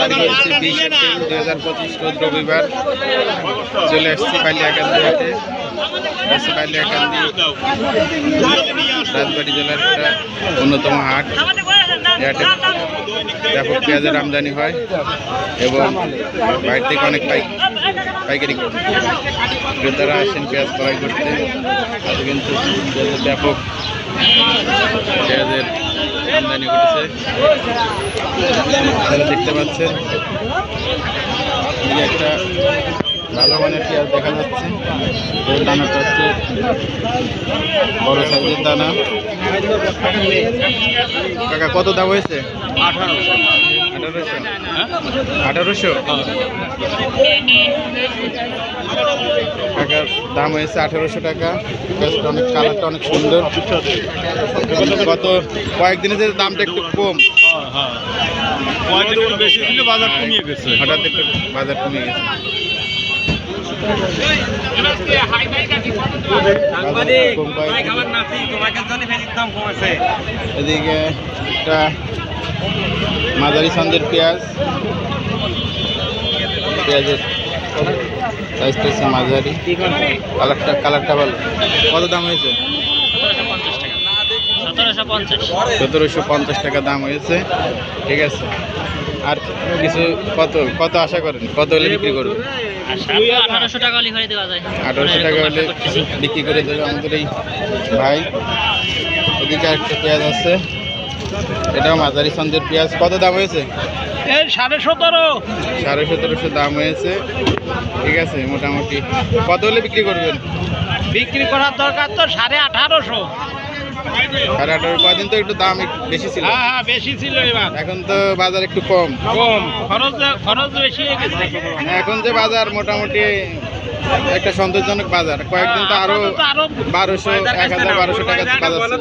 তারিখ হচ্ছে 20 এপ্রিল 2025 রোজ রবিবার। চলে আসছি বালিয়াকান্দি হাটে। বালিয়াকান্দি রাজবাড়ী জেলার একটা অন্যতম হাট। হাটে ব্যাপক পেঁয়াজের আমদানি হয় এবং বাইরে থেকে অনেক পাইকারি ক্রেতারা আসেন পেঁয়াজ ক্রয় করতে। আজ কিন্তু ব্যাপক পেঁয়াজের আমদানি ঘটেছে, আপনারা দেখতে পাচ্ছেন। একটা ভালো মানের পেঁয়াজ দেখা যাচ্ছে। এর দানাটা হচ্ছে বড় সাইজের দানা। কাকা কত দাম হয়েছে? 1800। টাকার দাম হয়েছে 1800 টাকা। পেঁয়াজটা অনেক, কালারটা অনেক সুন্দর। গত কয়েকদিনে যে দামটা একটু কম, বেশি ছিল, বাজার কমিয়ে গেছে, হঠাৎ একটু বাজার কমে গেছে। এদিকে একটা মাঝারি ছন্দের পেঁয়াজ, পেঁয়াজের সাইজটা হচ্ছে মাঝারি, কালারটা ভালো। কত দাম হয়েছে? 1750 টাকা দাম হয়েছে। ঠিক আছে, আর কিছু কত আশা করেন? কত হলে বিক্রি করবে? 1800 টাকা হলে দেওয়া যায়। 1800 টাকা হলে বিক্রি করে দেবে আমাদের এই ভাই। এদিকে একটা পেঁয়াজ আছে, এটাও মাঝারি ছন্দের পেঁয়াজ। কত দাম হয়েছে? 1750 দাম হয়েছে। ঠিক আছে, মোটামুটি কত হলে বিক্রি করবেন? বিক্রি করার দরকার তো 1850। 1850। কদিন তো একটু দাম বেশি ছিল। হ্যাঁ বেশি ছিল, এবার এখন তো বাজার একটু কম, খরচ বেশি হয়ে গেছে। এখন যে বাজার মোটামুটি একটা সন্তোষজনক বাজার। কয়েকদিন তো আরো 1200, 1000-1200 টাকা বাজার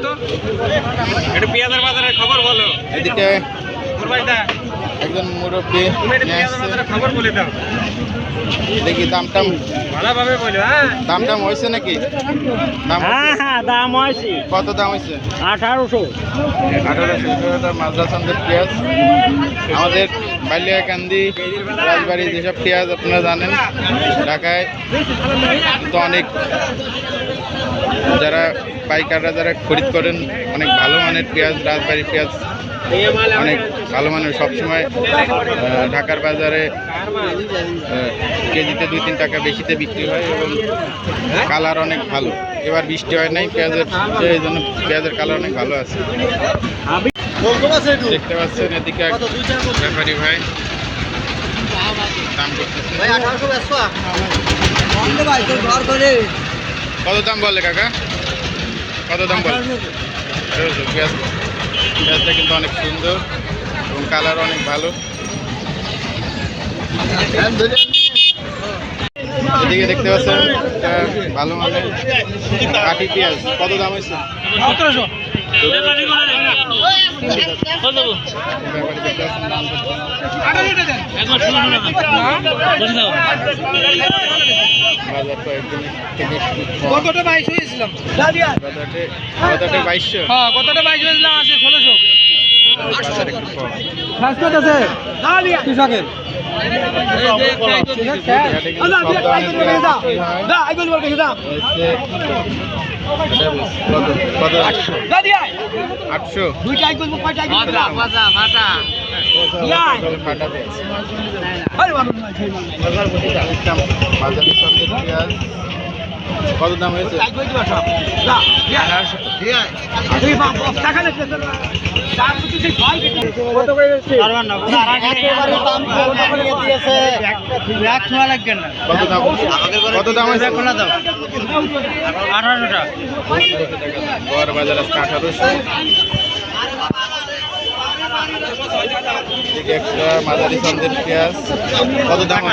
ছিল। পেঁয়াজের বাজারের খবর বলো। এদিকে একজন মুরব্বী খবর বলে দাও দেখি দামটাম ভালোভাবে বলো। দামটাম হয়েছে নাকি? দাম হয়েছে। কত দাম হয়েছে? 1800। 1800 মাদ্রাস ছন্দের পেঁয়াজ। আমাদের বালিয়াকান্দি রাজবাড়ি যেসব পেঁয়াজ আপনারা জানেন, ঢাকায় তো অনেক যারা পাইকাররা যারা খরিদ করেন, অনেক ভালো মানের পেঁয়াজ, রাজবাড়ি পেঁয়াজ অনেক ভালো মানের। সবসময় ঢাকার বাজারে কেজিতে 2-3 টাকা বেশিতে বিক্রি হয় এবং কালার অনেক ভালো। এবার বৃষ্টি হয় নাই পেঁয়াজের, এই জন্য পেঁয়াজের কালার অনেক ভালো আছে। দেখতে পাচ্ছেন এদিকে এক ব্যাপারী ভাই দাম করতেছে। কত দাম বলে কাকা? কত দাম বলে? পেঁয়াজটা কিন্তু অনেক সুন্দর এবং কালার অনেক ভালো। এদিকে দেখতে পাচ্ছেন ভালো মানের কাঠি পেঁয়াজ। কত দাম হয়েছে? 1700। কতটা 22 হয়েছিলাম? কতটা 2200? হ্যাঁ, কতটা 22 হয়েছিলাম, আছে 1600। কত দাম হয়েছে? কত দাম হয়েছে? 1800 টাকা। গড় বাজার আজকে 1800। একটা মাঝারি ছন্দের পেঁয়াজ। কত দাম?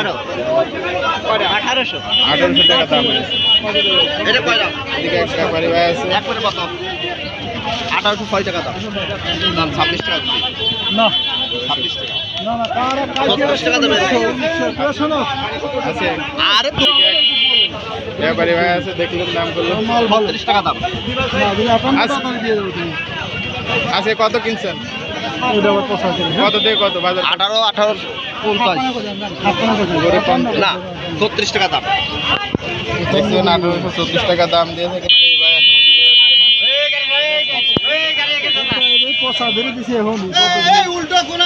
1800 টাকা দাম হয়েছে। এদিকে এক ব্যাপারী ভাই আছে। 1806 টাকা দাম, 26 টাকা না, 26 টাকা, 27 টাকা দেবে আছে। আরে ব্যাপারী ভাই আছে, দেখলেন দাম করলো 32 টাকা দাম আছে। কত কিনছেন? কত থেকে কত বাজার? 18-18-50 না 36 টাকা দাম। দেখছেন 1834 টাকা দাম দিয়েছে, কিন্তু এই ভাই এখনো দিতে যাচ্ছে না। উল্টো কোন